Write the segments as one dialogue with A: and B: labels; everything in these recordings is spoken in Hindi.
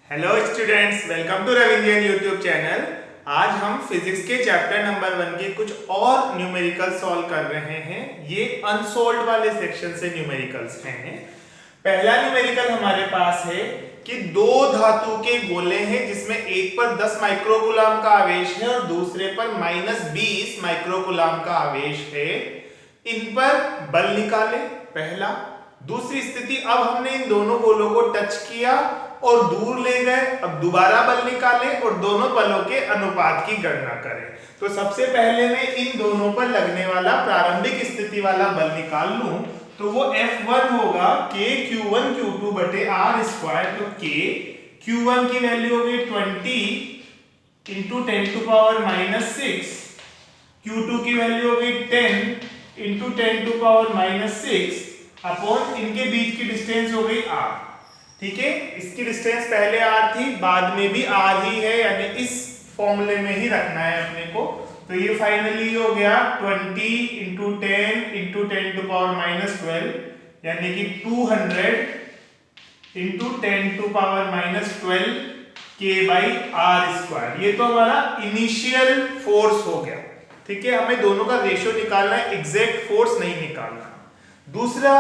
A: Hello students, welcome to Ravindran YouTube channel. आज हम फिजिक्स के चैप्टर नंबर 1 के कुछ और न्यूमेरिकल सॉल्व कर रहे हैं। ये अनसोल्व्ड वाले सेक्शन से न्यूमेरिकल्स हैं। पहला न्यूमेरिकल हमारे पास है कि दो धातु के गोले हैं जिसमें एक पर 10 माइक्रोकूलम का आवेश है और दूसरे पर -20 माइक्रोकूलम का आवेश है। इन पर बल निकाले। पहला। दूसरी स्थिति, अब हमने इन दोनों गोलों को टच किया और दूर ले गए। अब दोबारा बल निकालें और दोनों बलों के अनुपात की गणना करें। तो सबसे पहले मैं इन दोनों पर लगने वाला प्रारंभिक स्थिति वाला बल निकाल लूं तो वो F1 होगा K Q1 Q2 बटे R स्क्वायर। तो K Q1 की वैल्यू होगी 20 इंटू 10 टू पावर -6, Q2 की वैल्यू होगी 10 इंटू 10 टू पावर -6 अपॉन इनके बीच की डिस्टेंस हो गई R। ठीक है, इसकी डिस्टेंस पहले R थी, बाद में भी R ही है, यानी इस फॉर्मूले में ही रखना है अपने को। तो ये फाइनली हो गया 20 इंटू 10 इंटू 10 टू पावर -12 यानी कि 200 into 10 to power -12 K by R square. ये तो हमारा इनिशियल फोर्स हो गया। ठीक है, हमें दोनों का रेशियो निकालना है, एग्जैक्ट फोर्स नहीं निकालना। दूसरा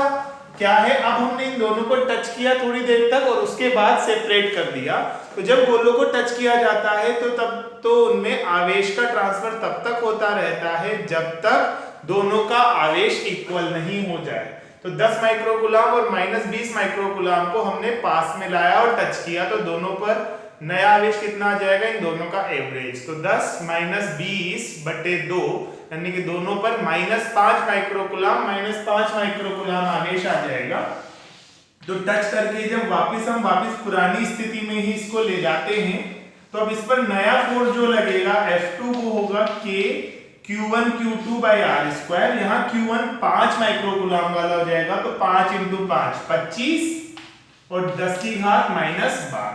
A: क्या है, अब हमने इन दोनों को टच किया थोड़ी देर तक और उसके बाद सेपरेट कर दिया। तो जब गोलों को टच किया जाता है तो तब तो उनमें आवेश का ट्रांसफर तब तक होता रहता है जब तक दोनों का आवेश इक्वल नहीं हो जाए। तो 10 माइक्रोकूलम और -20 माइक्रोकूलम को हमने पास में लाया और टच किया, तो दोनों पर नया आवेश कितना आ जाएगा, इन दोनों का एवरेज। तो 10 -20 बटे 2 यानी कि दोनों पर -5 माइक्रोकूलम आवेश आ जाएगा। तो टच करके जब हम वापस पुरानी स्थिति में ही इसको ले जाते हैं तो अब इस पर नया फोर्स जो लगेगा F2 वो होगा K Q1 Q2 by R square. यहाँ Q1 5 माइक्रोकूलम वाला हो जाएगा, तो 5 इंटू 5 25 और 10 की घात -12।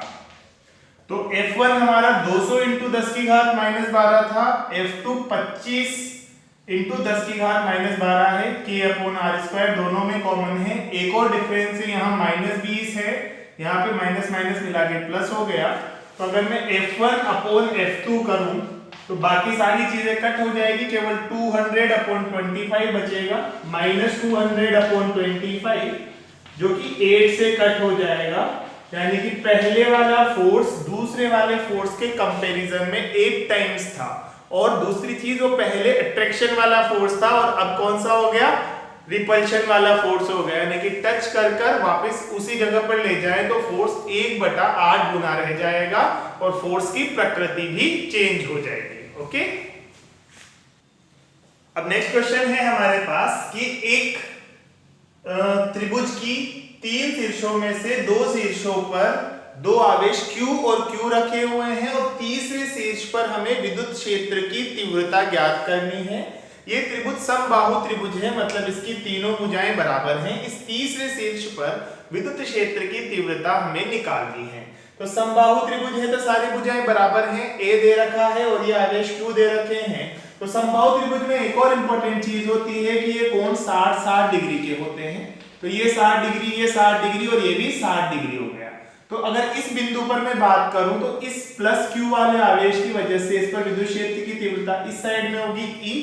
A: तो F1 हमारा 200 इंटू 10 की घात -12 था, F2 25 इंटू 10 की घात -12 है। K अपॉन R स्क्वायर दोनों में कॉमन है। एक और डिफरेंस है, यहाँ -20 है, यहाँ पे माइनस माइनस मिला के प्लस हो गया। तो अगर मैं F1 अपॉन F2 करूं तो बाकी सारी चीजें कट हो जाएगी, केवल 200 अपॉन 25 बचेगा, -200 अपॉन 25 जो कि 8 से कट हो जाएगा। यानी कि पहले वाला फोर्स दूसरे वाले फोर्स के कंपैरिजन में 8 टाइम्स था। और दूसरी चीज, वो पहले अट्रैक्शन वाला फोर्स था और अब कौन सा हो गया, रिपल्शन वाला फोर्स हो गया। यानी कि टच कर कर वापस उसी जगह पर ले जाए तो फोर्स 1/8 गुना रह जाएगा और फोर्स की प्रकृति भी चेंज हो जाएगी। ओके, अब नेक्स्ट क्वेश्चन है हमारे पास कि एक त्रिभुज की 3 शीर्षों में से 2 शीर्षों पर 2 आवेश Q और Q रखे हुए हैं और तीसरे शीर्ष पर हमें विद्युत क्षेत्र की तीव्रता ज्ञात करनी है। ये त्रिभुज समबाहु त्रिभुज है, मतलब इसकी तीनों भुजाएं बराबर हैं। इस तीसरे शीर्ष पर विद्युत क्षेत्र की तीव्रता हमें निकालनी है। तो समबाहु त्रिभुज है तो सारी भुजाएं बराबर हैं, A दे रखा है और ये आवेश Q दे रखे हैं। तो समबाहु त्रिभुज में एक और इंपॉर्टेंट चीज होती है कि ये कोण 60-60 डिग्री के होते हैं। तो ये 60 डिग्री, ये 60 डिग्री और ये भी 60 डिग्री हो गया। तो अगर इस बिंदु पर मैं बात करूं तो इस प्लस Q वाले आवेश की वजह से इस पर विद्युत क्षेत्र की तीव्रता इस साइड में होगी E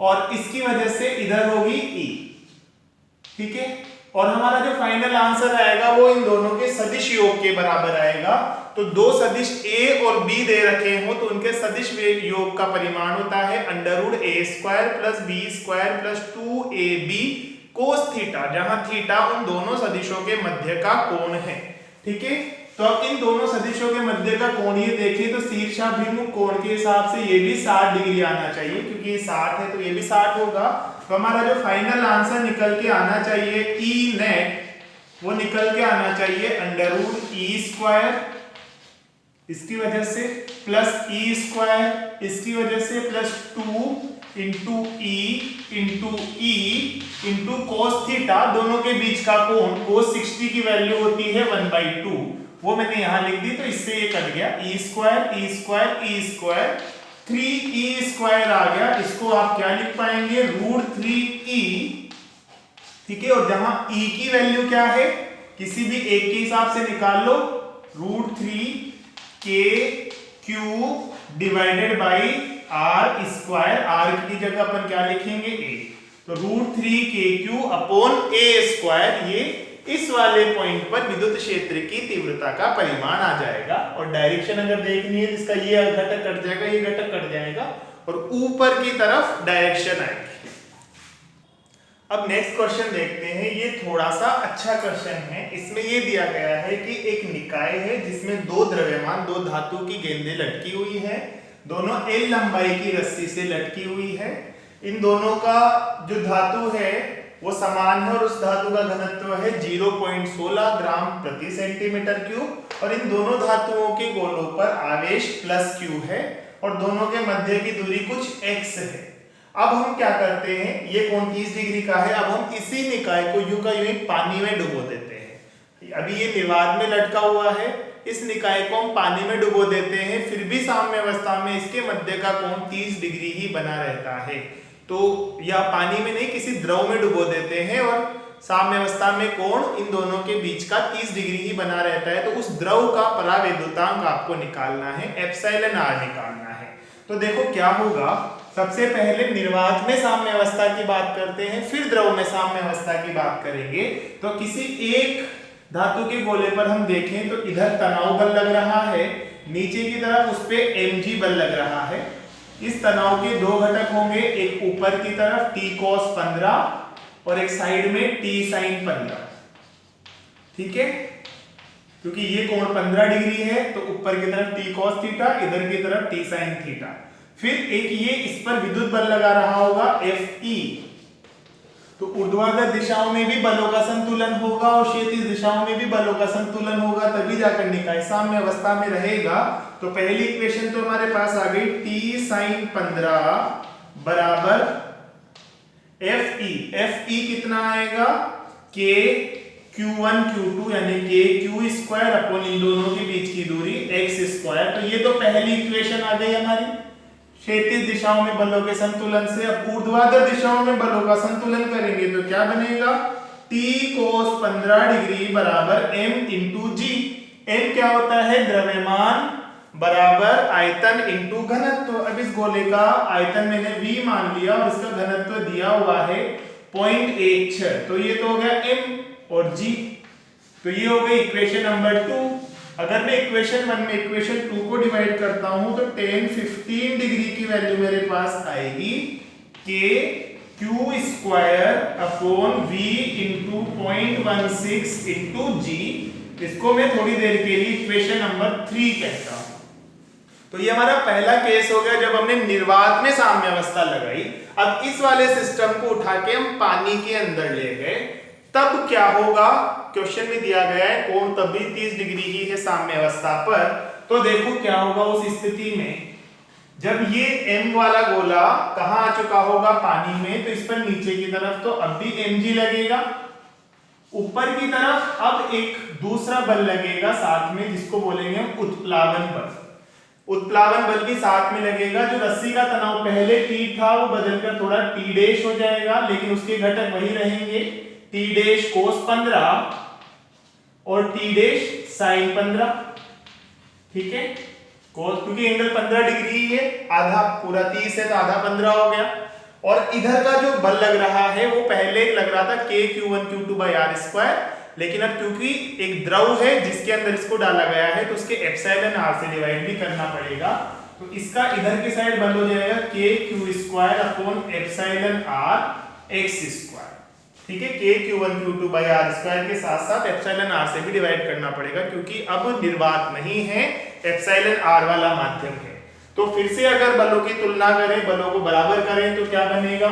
A: और इसकी वजह से इधर होगी E। ठीक है, और हमारा जो फाइनल आंसर आएगा वो इन दोनों के सदिश योग के बराबर आएगा। तो 2 सदिश A और B दे रखे हो तो उनके सदिश योग का परिमाण होता है √A² + B² + 2AB cos theta, जहां थीटा उन दोनों सदिशों के मध्य का कोण है। ठीक है, तो अब इन दोनों सदिशों के मध्य का कोण ये देखें तो शीर्षाभिमुख कोण के हिसाब से ये भी 60 डिग्री आना चाहिए, क्योंकि ये 60 है तो ये भी 60 होगा। तो हमारा जो फाइनल आंसर निकल के आना चाहिए E नेट, वो निकल के आना चाहिए √E² इसकी वजह से प्लस E² इसकी वजह से plus 2 into E into E into cos theta, दोनों के बीच का कोण cos 60 की वैल्यू होती है 1/2, वो मैंने यहां लिख दी। तो इससे ये कट गया, E² 3E² आ गया। इसको आप क्या लिख पाएंगे, √3E। ठीक है, और जहां E की वैल्यू क्या है, किसी भी एक के हिसाब से निकाल लो, √3 divided by R square. R की जगह अपन क्या लिखेंगे, ए। तो √3 अपॉन ए स्क्वायर, ये इस वाले पॉइंट पर विद्युत क्षेत्र की तीव्रता का परिमाण आ जाएगा। और डायरेक्शन अगर देखनी है, इसका ये घटक कट जाएगा, ये घटक कट जाएगा और ऊपर की तरफ डायरेक्शन आएगी। अब नेक्स्ट क्वेश्चन देखते हैं। ये थोड़ा सा अच्छा क्वेश्चन है। इसमें ये दिया गया है कि एक निकाय है जिसमें दो द्रव्यमान, दो धातु की गेंदें लटकी हुई है, दोनों L लंबाई की रस्सी से लटकी हुई है। इन दोनों का जो धातु है वो समान है और उस धातु का घनत्व है 0.16 ग्राम प्रति सेंटीमीटर क्यूब। और इन दोनों धातुओं के गोलों पर आवेश प्लस Q है और दोनों के मध्य की दूरी कुछ x है। अब हम क्या करते हैं, ये कोण 30 डिग्री का है। अब हम इसी निकाय को यूं का यूं ही पानी में डुबो देते हैं। अभी ये निर्वात में लटका हुआ है, इस निकाय को हम पानी में डुबो देते हैं, फिर भी साम्य अवस्था में इसके मध्य का कोण 30 डिग्री ही बना रहता है। तो या पानी में नहीं, किसी द्रव में डुबो देते हैं और साम्य अवस्था में कोण इन दोनों के बीच का 30 डिग्री ही बना रहता है। तो उस द्रव का परावैद्युतांक आपको निकालना है, एप्सिलॉन आर निकालना है। तो देखो क्या होगा, सबसे पहले निर्वात में साम्य अवस्था की बात करते हैं, फिर द्रव में साम्य अवस्था की बात करेंगे। तो किसी एक धातु के गोले पर हम देखें तो इधर तनाव बल लग रहा है, नीचे की तरफ उस पे mg बल लग रहा है। इस तनाव के दो घटक होंगे, एक ऊपर की तरफ t cos 15 और एक साइड में t sin 15। ठीक है, क्योंकि ये कोण 15 डिग्री है तो ऊपर की तरफ t cos थीटा, इधर की तरफ t sin थीटा। फिर एक ये इस पर विद्युत बल लगा रहा होगा Fe। तो ऊर्ध्वाधर दिशाओं में भी बलों का संतुलन होगा और क्षैतिज दिशाओं में भी बलों का संतुलन होगा, तभी जाकर निकाय साम्य अवस्था में रहेगा। तो पहली इक्वेशन तो हमारे पास आ गई, t sin 15 बराबर Fe कितना आएगा, k Q1 Q2 यानी k Q स्क्वायर अपॉन इन दोनों के बीच की दूरी x स्क्वायर। तो ये तो पहली इक्वेशन आ गई हमारी क्षैतिज दिशाओं में बलों के संतुलन से। अब ऊर्ध्वाधर दिशाओं में बलों का संतुलन करेंगे तो क्या बनेगा, t cos 15 डिग्री बराबर m इंटू g। m क्या होता है, द्रव्यमान बराबर आयतन इंटू घनत्व। अब इस गोले का आयतन मैंने v मान लिया और इसका घनत्व दिया हुआ है 0.16। तो ये तो हो गया m और g। तो ये हो गई इक्वेशन नंबर 2। अगर मैं इक्वेशन 1 में इक्वेशन 2 को डिवाइड करता हूं तो tan 15 डिग्री की वैल्यू मेरे पास आएगी k Q square upon v into 0.16 into g। इसको मैं थोड़ी देर के लिए इक्वेशन नंबर 3 कहता हूं। तो ये हमारा पहला केस हो गया जब हमने निर्वात में साम्य अवस्था लगाई। अब इस वाले सिस्टम को उठा के हम पानी के अंदर ले गए, तब क्या होगा, क्वेश्चन में दिया गया है कोण तब भी 30 डिग्री ही है साम्य अवस्था पर। तो देखो क्या होगा उस स्थिति में, जब ये m वाला गोला कहां आ चुका होगा, पानी में, तो इस पर नीचे की तरफ तो अब भी mg लगेगा। ऊपर की तरफ अब एक दूसरा बल लगेगा साथ में, जिसको बोलेंगे हम उत्प्लावन बल। उत्प्लावन बल भी साथ में लगेगा। जो रस्सी का तनाव पहले t था वो बदलकर थोड़ा t डैश हो जाएगा, लेकिन उसके घटक वही रहेंगे, t डैश cos 15 और t डैश sin 15। ठीक है, cos क्योंकि एंगल 15 डिग्री है, आधा पूरा 30 है तो आधा 15 हो गया। और इधर का जो बल लग रहा है वो पहले लग रहा था k Q1 Q2 by r square, लेकिन अब क्योंकि एक द्रव है जिसके अंदर इसको डाला गया है तो उसके एप्सिलॉन r से डिवाइड भी करना पड़ेगा। तो इसका इधर की साइड बल हो जाएगा k Q square upon epsilon r x square. ठीक है, k Q1 Q2 by r square के साथ साथ एप्सिलॉन r से भी डिवाइड करना पड़ेगा, क्योंकि अब निर्वात नहीं है, एप्सिलॉन r वाला माध्यम है। तो फिर से अगर बलों की तुलना करें, बलों को बराबर करें तो क्या बनेगा,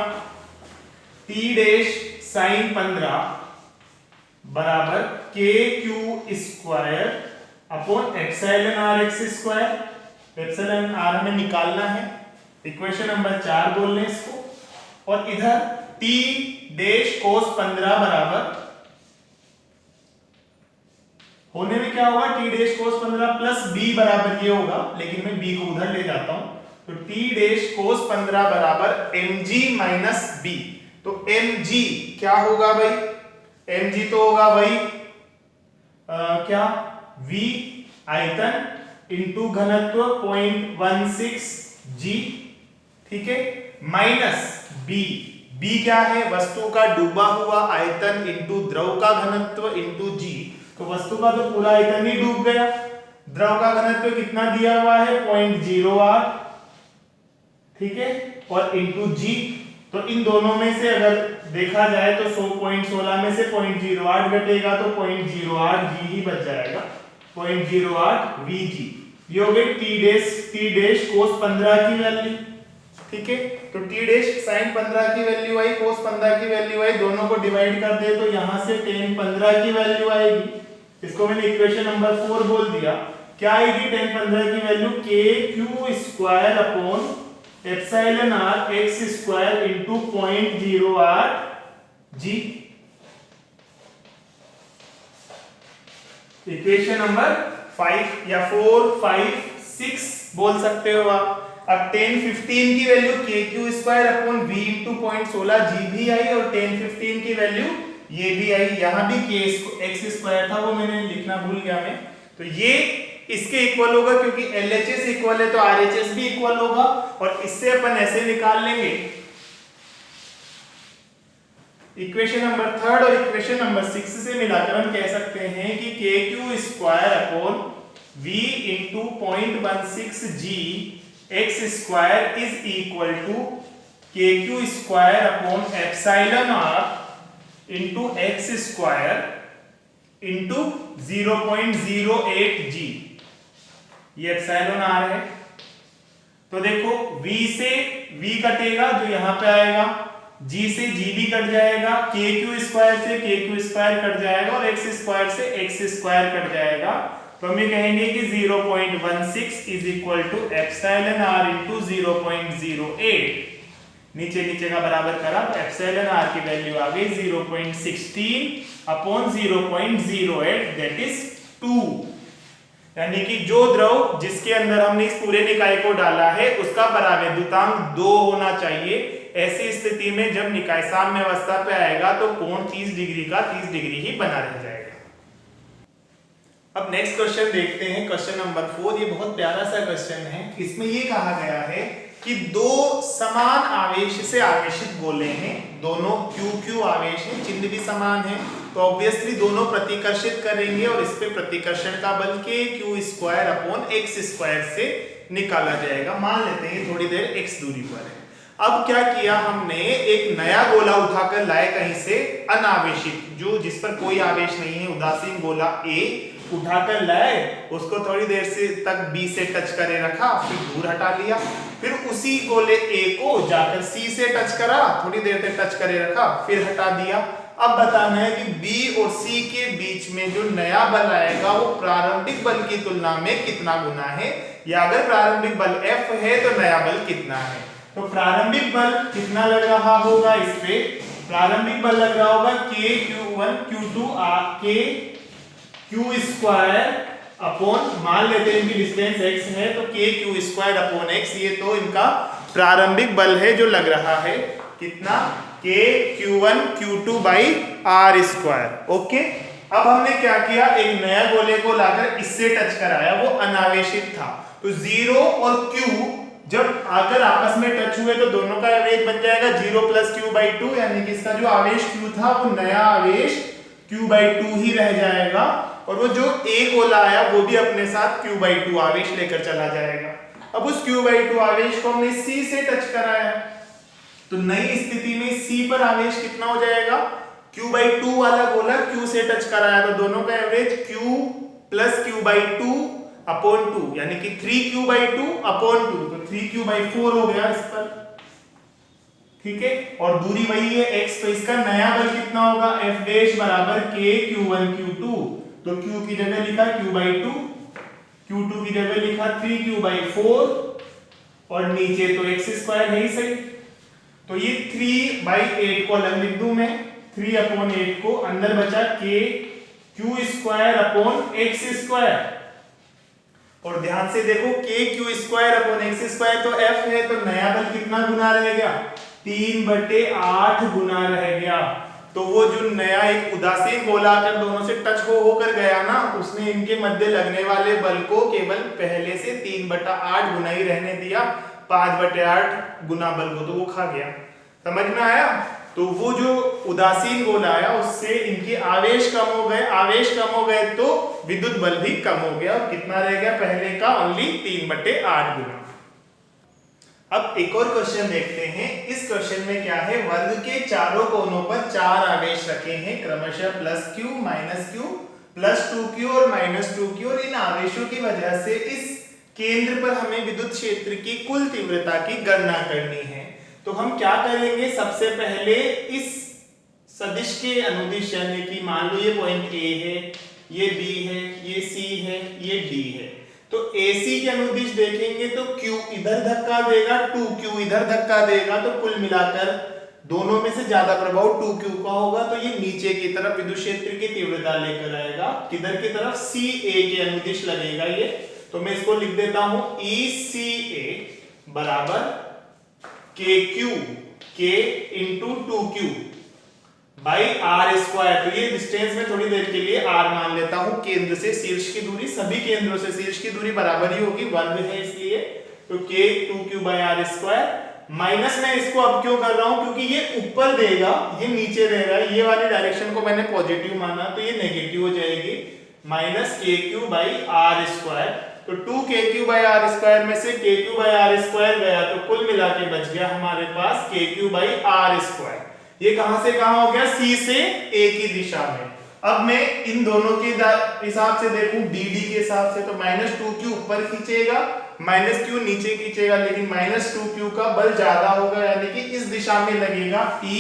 A: t डैश sin 15 बराबर k Q square upon epsilon r x square. Epsilon r हमें निकालना है, इक्वेशन नंबर 4 बोल लें इसको। और इधर t डैश cos 15 बराबर होने में क्या होगा, t dash cos 15 plus b बराबर ये होगा, लेकिन मैं b को उधर ले जाता हूं। तो t डैश cos 15 बराबर mg माइनस b। तो mg क्या होगा भाई, mg तो होगा भाई क्या v आयतन इंटू घनत्व 0.16 जी, ठीक है, माइनस बी, बी क्या है, वस्तु का डूबा हुआ आयतन इंटू द्रव का घनत्व इंटू जी। तो वस्तु का तो पूरा आयतन ही डूब गया, द्रव का घनत्व कितना दिया हुआ है 0.08, ठीक है, और इंटू जी। तो इन दोनों में से अगर देखा जाए तो 100.16 में से 0.08 घटेगा तो 0.08 जी ही बच जाएगा, 0.08 वीजी। ये हो गई टी डैश cos 15 की वैल्यू, ठीक है। तो टी डैश sin 15 की वैल्यू आई, cos 15 की वैल्यू आई, दोनों को डिवाइड कर दे तो यहां से tan 15 की वैल्यू आएगी। इसको मैंने इक्वेशन नंबर 4 बोल दिया। क्या आएगी tan 15 की value, kq² upon epsilon r x² into 0.08 जी। इक्वेशन नंबर 5 या 4, 5, 6 बोल सकते हो आप। अब tan 15 की value kq² upon v into 0.16 जी भी आई और tan 15 की वैल्यू ये भी आई। यहां भी x² था, वो मैंने लिखना भूल गया मैं। तो ये इसके इक्वल होगा क्योंकि LHS इक्वल है तो RHS भी इक्वल होगा, और इससे अपन ऐसे निकाल लेंगे। इक्वेशन नंबर 3 और इक्वेशन नंबर 6 से मिलाकर हम कह सकते हैं कि kq² upon v into 0.16 g x² is equal to kq² upon epsilon r into x² into 0.08 g। ये एप्सिलॉन r है। तो देखो v से v कटेगा जो यहां पे आएगा, g से g भी कट जाएगा, kq² से kq² कट जाएगा और x² से x² कट जाएगा। तो हम ये कहेंगे कि 0.16 is equal to epsilon r into 0.08। नीचे नीचे का बराबर करा तो एप्सिलॉन r की वैल्यू आ गई 0.16 अपॉन 0.08 दैट इज 2। यानी कि जो द्रव जिसके अंदर हमने इस पूरे निकाय को डाला है उसका परावैद्युतांक 2 होना चाहिए। ऐसी स्थिति में जब निकाय साम्य अवस्था पे आएगा तो कोण 30 डिग्री का 30 डिग्री ही बना रह जाएगा। अब नेक्स्ट क्वेश्चन देखते हैं, क्वेश्चन नंबर 4। ये बहुत प्यारा सा क्वेश्चन है। इसमें ये कहा गया है कि दो समान आवेश से आवेशित गोले हैं, दोनों QQ आवेश हैं, चिन्ह भी समान है, तो ऑब्वियसली दोनों प्रतिकर्षित करेंगे और इस पे प्रतिकर्षण का बल kq² अपॉन x² से निकाला जाएगा। मान लेते हैं थोड़ी देर x दूरी पर है। अब क्या किया हमने, एक नया गोला उठाकर लाए कहीं से अनावेशित, जो जिस पर कोई आवेश नहीं है, उदासीन गोला A उठाकर लाए, उसको थोड़ी देर से तक B से टच करे रखा, फिर दूर हटा लिया, फिर उसी गोले A को जाकर C से टच करा, थोड़ी देर तक टच करे रखा, फिर हटा दिया। अब बताना है कि B और C के बीच में जो नया बल आएगा वो प्रारंभिक बल की तुलना में कितना गुना है, या अगर प्रारंभिक बल F है तो नया बल कितना है। तो प्रारंभिक बल कितना लग रहा होगा, इस पे प्रारंभिक बल लग रहा होगा kq1 q2 kq² अपॉन, मान लेते हैं इनकी डिस्टेंस x है तो kq² अपॉन x, ये तो इनका प्रारंभिक बल है जो लग रहा है, कितना kq1 q2 r²। ओके, अब हमने क्या किया, एक नया गोले को लाकर इससे टच कराया, वो अनावेशित था, तो 0 और q जब आकर आपस में टच हुए तो दोनों का एवरेज बन जाएगा 0 + q/2, यानी कि इसका जो आवेश q था वो नया आवेश q/2 ही रह जाएगा, और वो जो a गोला आया वो भी अपने साथ q/2 आवेश लेकर चला जाएगा। अब उस q/2 आवेश को हमने C से टच कराया, तो नई स्थिति में C पर आवेश कितना हो जाएगा, q/2 वाला गोला q से टच कराया तो दोनों का एवरेज q + q/2 अपॉन 2, यानी कि 3q/2 अपॉन 2, तो 3q/4 हो गया इस पर, ठीक है, और दूरी वही है x, तो इसका नया बल कितना होगा, F' बराबर kq1 q2, तो q की जगह लिखा q/2, q2 की जगह लिखा 3q/4, और नीचे तो x² है ही सही, तो ये 3/8 को अलग लिख दूं मैं, 3/8 को, अंदर बचा kq² अपॉन x², और ध्यान से देखो kq² अपॉन x² तो F है, तो नया बल कितना गुना रह गया, 3/8 गुना रह गया। तो वो जो नया एक उदासीन गोला आकर दोनों से टच होकर गया ना, उसने इनके मध्य लगने वाले बल को केवल पहले से 3/8 गुना ही रहने दिया, 5/8 गुना बल को तो वो खा गया। समझ में आया? तो वो जो उदासीन गोला आया उससे इनके आवेश कम हो गए, आवेश कम हो गए तो विद्युत बल भी कम हो गया, और कितना रह गया पहले का? ओनली 3/8 गुना। अब एक और क्वेश्चन देखते हैं। इस क्वेश्चन में क्या है, वर्ग के चारों कोनों पर 4 आवेश रखे हैं क्रमशः +q, -q, +2q और -2q, और इन आवेशों की वजह से इस केंद्र पर हमें विद्युत क्षेत्र की कुल तीव्रता की गणना करनी है। तो हम क्या करेंगे, सबसे पहले इस सदिश के अनुदिश, यानी कि मान लो ये पॉइंट A है, ये B है, ये C है, ये D है, तो AC के अनुदिश देखेंगे तो Q इधर धक्का देगा, 2Q इधर धक्का देगा, तो कुल मिलाकर दोनों में से ज्यादा प्रभाव 2Q का होगा, तो ये नीचे की तरफ विद्युत क्षेत्र की तीव्रता लेकर आएगा। किधर की तरफ? CA के अनुदिश लगेगा ये। तो मैं इसको लिख देता हूं, ECA बराबर KQ, K × 2Q by R²। तो ये डिस्टेंस में थोड़ी देर के लिए R मान लेता हूं, केंद्र से शीर्ष की दूरी, सभी केंद्रों से शीर्ष की दूरी बराबर ही होगी, वर्ग है इसलिए, तो K 2Q by R²। Minus में इसको अब क्यों कर रहा हूं, क्योंकि ये ऊपर देगा, ये नीचे दे रहा है, ये वाली डायरेक्शन को मैंने पॉजिटिव माना तो ये नेगेटिव हो जाएगी, -KQ बाई R²। तो 2KQ बाई R² में से KQ बाई R² गया, तो कुल मिला के बच गया हमारे पास KQ बाई R²। ये कहां से कहां हो गया? C से A की दिशा में। अब मैं इन दोनों के हिसाब से देखूं, BD के हिसाब से, तो -2Q ऊपर खींचेगा, -Q नीचे खींचेगा, लेकिन -2Q का बल ज्यादा होगा, यानी कि इस दिशा में लगेगा, E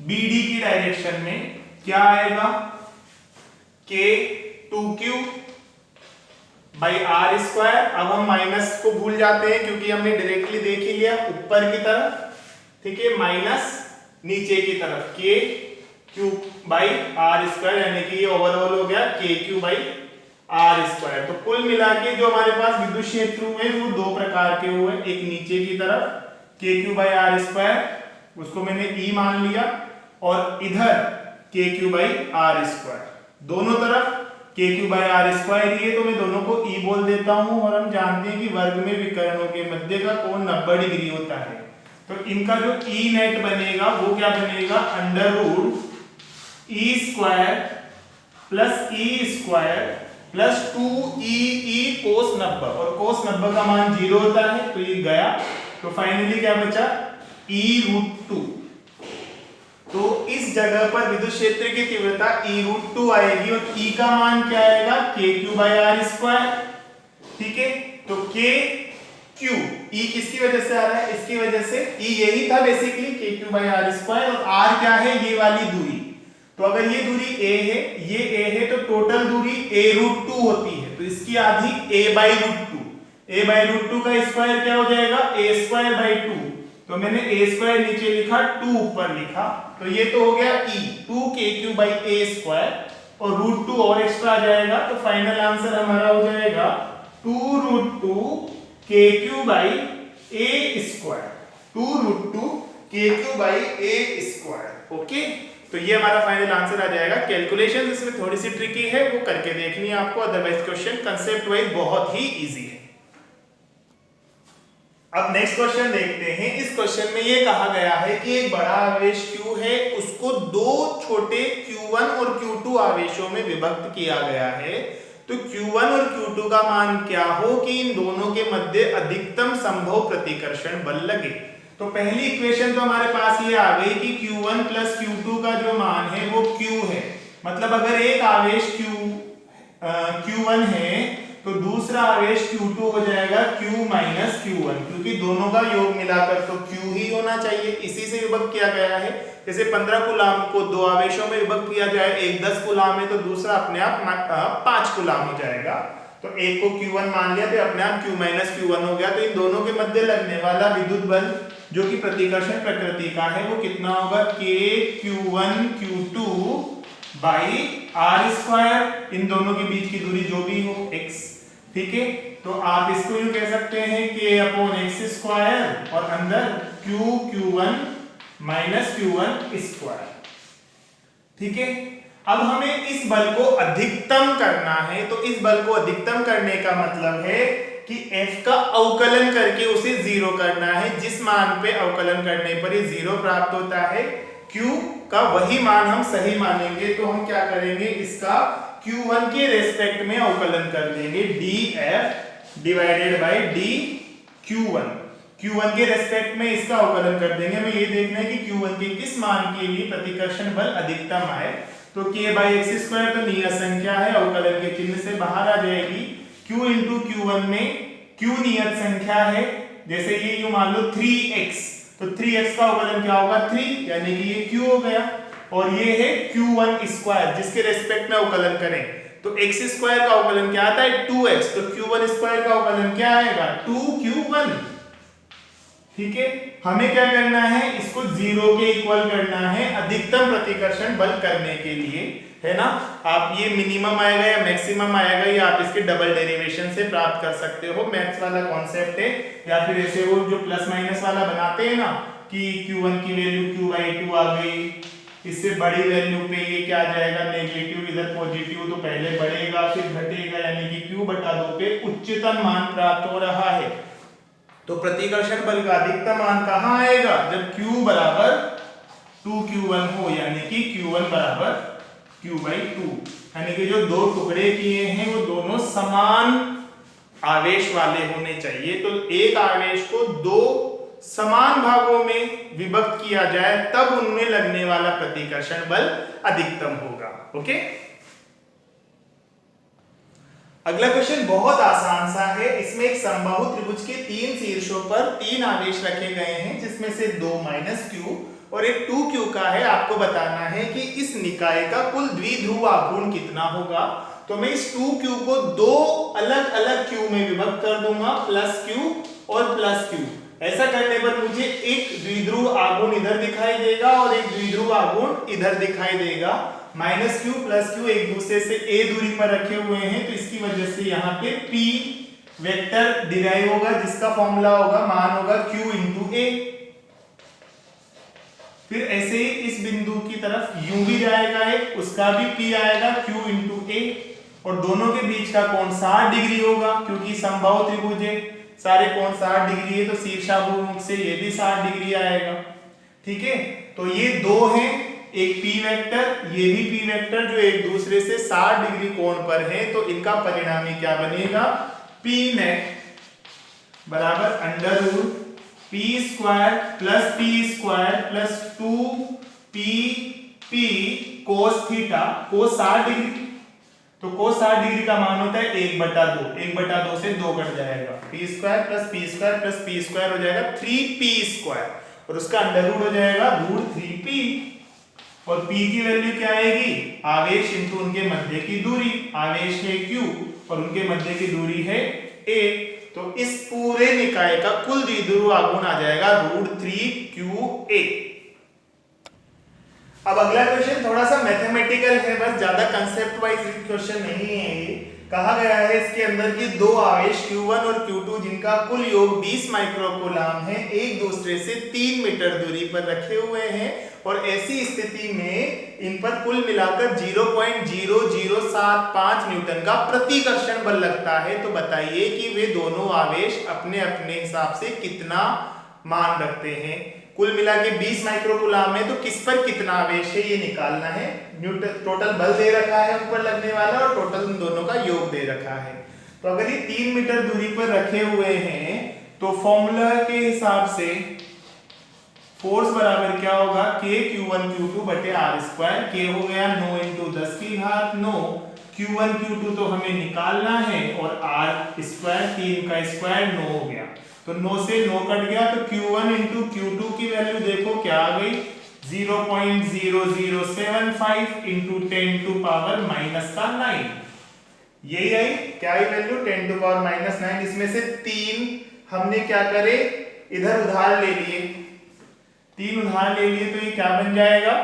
A: BD की डायरेक्शन में। क्या आएगा? K 2Q by R²। अब हम माइनस को भूल जाते हैं क्योंकि हमने डायरेक्टली देख ही लिया, ऊपर की तरफ, ठीक है, माइनस नीचे की तरफ KQ बाई R², यानी कि ये ओवरऑल हो गया KQ बाई R²। तो कुल मिला के जो हमारे पास विद्युत क्षेत्र हुए वो दो प्रकार के हुए, एक नीचे की तरफ KQ बाई R², उसको मैंने E मान लिया, और इधर KQ बाई R², दोनों तरफ KQ बाई R² ही है, तो मैं दोनों को E बोल देता हूं। और हम जानते हैं कि वर्ग में विकर्णों के मध्य का कोण 90 डिग्री होता है, तो इनका जो E नेट बनेगा वो क्या बनेगा? √E² plus E² plus 2EE cos 90, और cos 90 का मान 0 होता है, तो ये गया। तो फाइनली क्या बचा? E√2। तो इस जगह पर विद्युत क्षेत्र की तीव्रता E√2 आएगी, और E का मान क्या आएगा? KQ by R²। ठीक है, तो KQ, E किसकी वजह से आ रहा है? इसकी वजह से। E यही था बेसिकली, KQ बाई R², और R क्या है? ये वाली दूरी। तो अगर ये दूरी A है, ये A है, तो टोटल दूरी A√2 होती है, तो इसकी आधी A/√2। A/√2 का स्क्वायर क्या हो जाएगा? A²/2। तो मैंने A² नीचे लिखा, 2 ऊपर लिखा, तो ये तो हो गया E 2KQ बाई A², और √2 और एक्स्ट्रा आ जाएगा, तो फाइनल आंसर हमारा हो जाएगा 2√2 KQ by A², 2√2 KQ by A²। Okay, तो ये हमारा फाइनल आंसर आ जाएगा। कैलकुलेशन इसमें थोड़ी सी ट्रिकी है, वो करके देखनी है आपको, अदरवाइज क्वेश्चन कंसेप्ट वाइज बहुत ही इजी है। अब नेक्स्ट क्वेश्चन देखते हैं। इस क्वेश्चन में ये कहा गया है कि एक बड़ा आवेश Q है, उसको दो छोटे Q1 और Q2 आवेशों में विभक्त किया गया है। तो Q1 और Q2 का मान क्या हो कि इन दोनों के मध्य अधिकतम संभव प्रतिकर्षण बल लगे। तो पहली इक्वेशन तो हमारे पास ये आ गई कि Q1 प्लस Q2 का जो मान है वो Q है, मतलब अगर एक आवेश Q1 है तो दूसरा आवेश Q2 हो जाएगा Q माइनस Q1, क्योंकि दोनों का योग मिलाकर तो Q ही होना चाहिए, इसी से विभक्त किया गया है। जैसे 15 कूलाम को दो आवेशों में विभक्त किया जाए, एक 10 कूलाम है तो दूसरा अपने आप 5 कूलाम हो जाएगा। तो एक को Q1 मान लिया तो अपने आप Q माइनस Q1 हो गया। तो इन दोनों के मध्य लगने वाला विद्युत बल जो कि प्रतिकर्षण प्रकृति का है वो कितना होगा? K Q1 Q2 by R², इन दोनों के बीच की दूरी जो भी हो x, ठीक है। तो आप इसको यूं कह सकते हैं K/x² और अंदर Q Q1 minus Q1 square. ठीक है। अब हमें इस बल को अधिकतम करना है, तो इस बल को अधिकतम करने का मतलब है कि F का अवकलन करके उसे 0 करना है। जिस मान पे अवकलन करने पर ये 0 प्राप्त होता है, Q का वही मान हम सही मानेंगे। तो हम क्या करेंगे, इसका Q1 के रेस्पेक्ट में अवकलन कर देंगे, dF divided by dQ1। Q1 के रेस्पेक्ट में इसका अवकलन कर देंगे। हमें ये देखना है कि Q1 के किस मान के लिए प्रतिकर्षण बल अधिकतम आए। तो k/x² तो नियत संख्या है, अवकलन के चिन्ह से बाहर आ जाएगी। Q इंटू Q1 में Q नियत संख्या है, जैसे ये यूं मान लो 3x, तो 3x का अवकलन क्या होगा 3, यानी कि ये Q हो गया। और ये है Q1² जिसके रेस्पेक्ट में अवकलन करें, तो x² का अवकलन क्या आता है 2x, तो Q1² का अवकलन क्या आएगा 2Q1। ठीक है, हमें क्या करना है, इसको 0 के इक्वल करना है अधिकतम प्रतिकर्षण बल करने के लिए, है ना। आप ये मिनिमम आएगा या मैक्सिमम आएगा, ये आप इसके डबल डेरिवेशन से प्राप्त कर सकते हो। मैथ्स वाला कॉन्सेप्ट है। या फिर ऐसे वो जो प्लस माइनस वाला बनाते हैं ना, कि Q1 की वैल्यू Q/2 आ गई, इससे बड़ी वैल्यू पे ये क्या आ जाएगा नेगेटिव, इधर पॉजिटिव, तो पहले बढ़ेगा फिर घटेगा, यानी कि Q/2 पे उच्चतम मान प्राप्त हो रहा है। तो प्रतिकर्षण बल का अधिकतम मान कहां आएगा, जब Q बराबर 2Q1 हो, यानी कि Q1 बराबर Q/2, यानी कि जो दो टुकड़े किए हैं वो दोनों समान आवेश वाले होने चाहिए। तो एक आवेश को दो समान भागों में विभक्त किया जाए, तब उनमें लगने वाला प्रतिकर्षण बल अधिकतम होगा। ओके, अगला क्वेश्चन बहुत आसान सा है। इसमें एक समबाहु त्रिभुज के 3 शीर्षों पर 3 आवेश रखे गए हैं, जिसमें से 2 -Q और एक 2Q का है। आपको बताना है कि इस निकाय का कुल द्विध्रुव आघूर्ण कितना होगा। तो मैं इस 2Q को दो अलग अलग Q में विभक्त कर दूंगा, +Q और +Q। ऐसा करने पर मुझे एक द्विध्रुव आघूर्ण इधर दिखाई देगा और एक द्विध्रुव आघूर्ण इधर दिखाई देगा। -Q +Q एक दूसरे से a दूरी पर रखे हुए हैं, तो इसकी वजह से यहाँ पे P वेक्टर डिराइव होगा, जिसका फॉर्मूला होगा, मान होगा Q इंटू a। फिर ऐसे ही इस बिंदु की तरफ यूं भी जाएगा एक, उसका भी P आएगा Q इंटू a, और दोनों के बीच का कोण 60 डिग्री होगा, क्योंकि समबाहु त्रिभुज है, सारे कोण 60 डिग्री है, तो शीर्षाभिमुख से ये भी 60 डिग्री आएगा। ठीक है, तो ये दो हैं, एक P वेक्टर, ये भी P वेक्टर, जो एक दूसरे से 60 डिग्री कोण पर है। तो इनका परिणामी क्या बनेगा, P नेट बराबर √P² + P² + 2PP cos theta, cos 60 degree. तो cos 60 डिग्री का मान होता है 1/2, 1/2 से 2 कट जाएगा, P² + P² + P² हो जाएगा 3P², और उसका अंडर हो जाएगा √3P। और P की वैल्यू क्या आएगी, आवेश इंटू उनके मध्य की दूरी। आवेश है Q और उनके मध्य की दूरी है a, तो इस पूरे निकाय का कुल द्विध्रुव आघूर्ण आ जाएगा √3QA। अब अगला क्वेश्चन थोड़ा सा मैथमेटिकल है, बस ज्यादा कंसेप्ट वाइज क्वेश्चन नहीं है। ये कहा गया है इसके अंदर कि दो आवेश Q1 और Q2 जिनका कुल योग 20 माइक्रोकूलम है, एक दूसरे से 3 मीटर दूरी पर रखे हुए हैं, और ऐसी स्थिति में इन पर कुल मिलाकर 0.0075 न्यूटन का प्रतिकर्षण बल लगता है। तो बताइए कि वे दोनों आवेश अपने अपने हिसाब से कितना मान रखते हैं। कुल मिला के 20 माइक्रोकूलम है, तो किस पर कितना आवेश है ये निकालना है। न्यूटन टोटल बल दे रखा है उन पर लगने वाला, और टोटल उन दोनों का योग दे रखा है। तो अगर ये 3 मीटर दूरी पर रखे हुए हैं, तो फॉर्मूला के हिसाब से फोर्स बराबर क्या होगा, K Q1 Q2 r²। K हो गया 9 × 10⁹ Q1 Q2 तो हमें निकालना है, और r², 3 का स्क्वायर 9 हो गया, तो 9 से 9 कट गया। तो Q1 × Q2 की वैल्यू देखो क्या आ गई, 0.0075 × 10⁻⁻⁹ यही आई, क्या आई वैल्यू 10⁻⁹। इसमें से 3 हमने क्या करे, इधर उधार ले लिए, 3 उधार ले लिए, तो ये क्या बन जाएगा,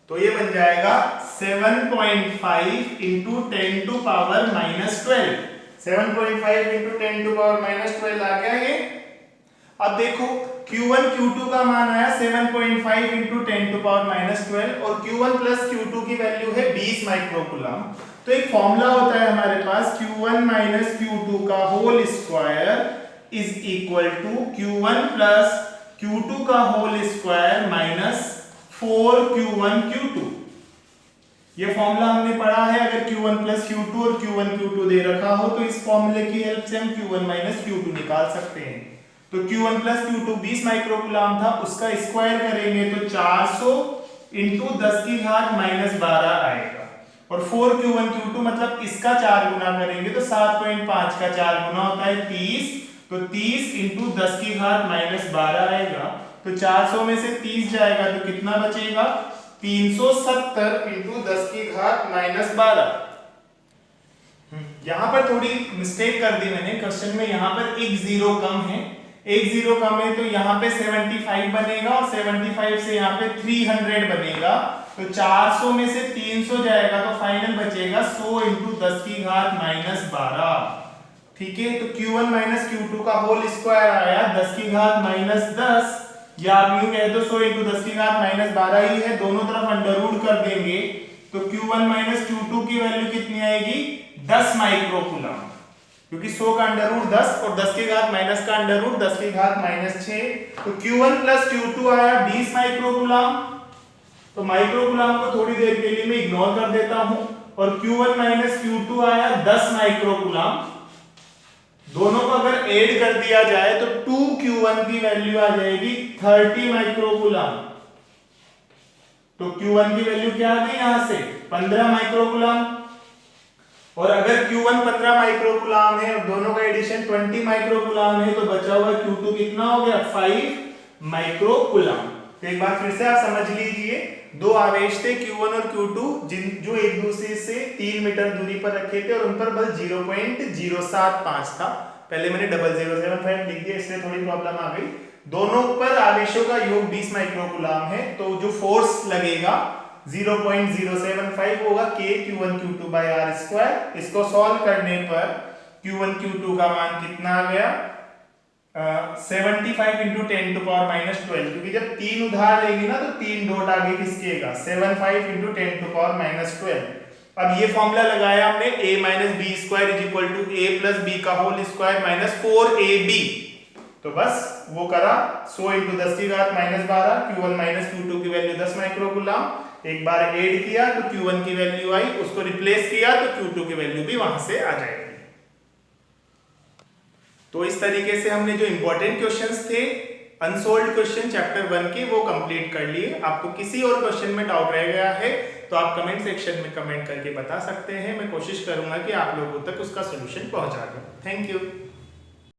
A: तो ये बन जाएगा 7.5 × 10⁻⁻12। 7.5 × 10⁻⁻12 आ गया ये। अब देखो Q1 Q2 का मान आया 7.5 into 10 to power -12 और Q1 plus Q2 की वैल्यू है 20 माइक्रोकूलम। तो एक फॉर्मूला होता है हमारे पास Q1 minus Q2 का whole square is equal to Q1 plus Q2 का whole square minus 4Q1 Q2। ये फॉर्मूला हमने पढ़ा है। अगर Q1 plus Q2 और Q1 Q2 दे रखा हो तो इस फॉर्मूले की हेल्प से हम Q1 minus Q2 निकाल सकते हैं। तो Q1 plus Q2 20 माइक्रोकूलम था, उसका स्क्वायर करेंगे तो 400 इंटू 10 की घात -12 आएगा। और 4Q1 Q2 मतलब इसका 4 गुना करेंगे तो 7.5 का 4 गुना होता है 30, तो 30 इंटू 10 की घात -12 आएगा। तो 400 में से 30 जाएगा तो कितना बचेगा? 370 इंटू 10 की घात -12। यहां पर थोड़ी मिस्टेक कर दी मैंने क्वेश्चन में, यहां पर एक जीरो कम है, एक जीरो कम है तो यहाँ पे 75 बनेगा और 75 से यहाँ पे 300 बनेगा। तो 400 में से 300 जाएगा तो फाइनल बचेगा 100 इंटू 10 की घात -12। ठीक है, तो Q1 माइनस Q2 का होल स्क्वायर आया 10 की घात -10, या आप यूं कह दो 100 इंटू 10 की घात -12 ही है, दोनों तरफ अंडर रूट कर देंगे तो Q1 माइनस Q2 की वैल्यू कितनी आएगी? 10 माइक्रोकूलम, क्योंकि 100 का अंडर रूट 10 और 10 की घात माइनस का अंडर रूट 10 की घात -6। तो Q1 प्लस Q2 आया 20 माइक्रोकूलम। तो माइक्रोकूलम को थोड़ी देर के लिए मैं इग्नोर कर देता हूं और Q1 माइनस Q2 आया 10 माइक्रोकूलम। दोनों को अगर ऐड कर दिया जाए तो 2Q1 की वैल्यू आ जाएगी 30 माइक्रोकूलम। तो Q1 की वैल्यू क्या आ गई यहां से? 15 माइक्रोकूलम। और अगर Q1 15 माइक्रोकूलम है और दोनों का एडिशन 20 माइक्रोकूलम है तो बचा हुआ Q2 कितना हो गया? 5 माइक्रोकूलम। तो एक बार फिर से आप समझ लीजिए, दो आवेश थे Q1 और Q2 जो एक दूसरे से 3 मीटर दूरी पर रखे थे और उन पर बल 0.075 था। पहले मैंने 0075 लिख दिया इसलिए थोड़ी प्रॉब्लम आ गई। दोनों पर आवेशों का योग 20 माइक्रोकूलम है तो जो फोर्स लगेगा 0.075 होगा K Q1 Q2 by R square. इसको सॉल्व करने पर Q1 Q2 का मान कितना आ गया? 75 इंटू 10 टू पावर -12, क्योंकि जब 3 उधार लेंगे ना तो 3 डॉट आगे किसकेगा? 75 इंटू 10 टू पावर -12। अब ये फॉर्मूला लगाया हमने a minus B square is equal to a plus B का होल स्क्वायर माइनस 4ab। तो बस वो करा 100 इंटू 10 की घात -12, Q1 माइनस Q2 की वैल्यू 10 माइक्रोकूलम। एक बार ऐड किया तो Q1 की वैल्यू आई, उसको रिप्लेस किया तो Q2 की वैल्यू भी वहां से आ जाएगी। तो इस तरीके से हमने जो इंपॉर्टेंट क्वेश्चंस थे अनसोल्व्ड क्वेश्चन चैप्टर 1 के वो कंप्लीट कर लिए। आपको किसी और क्वेश्चन में डाउट रह गया है तो आप कमेंट सेक्शन में कमेंट करके बता सकते हैं। मैं कोशिश करूंगा कि आप लोगों तक उसका सॉल्यूशन पहुंचा दूं। Thank you.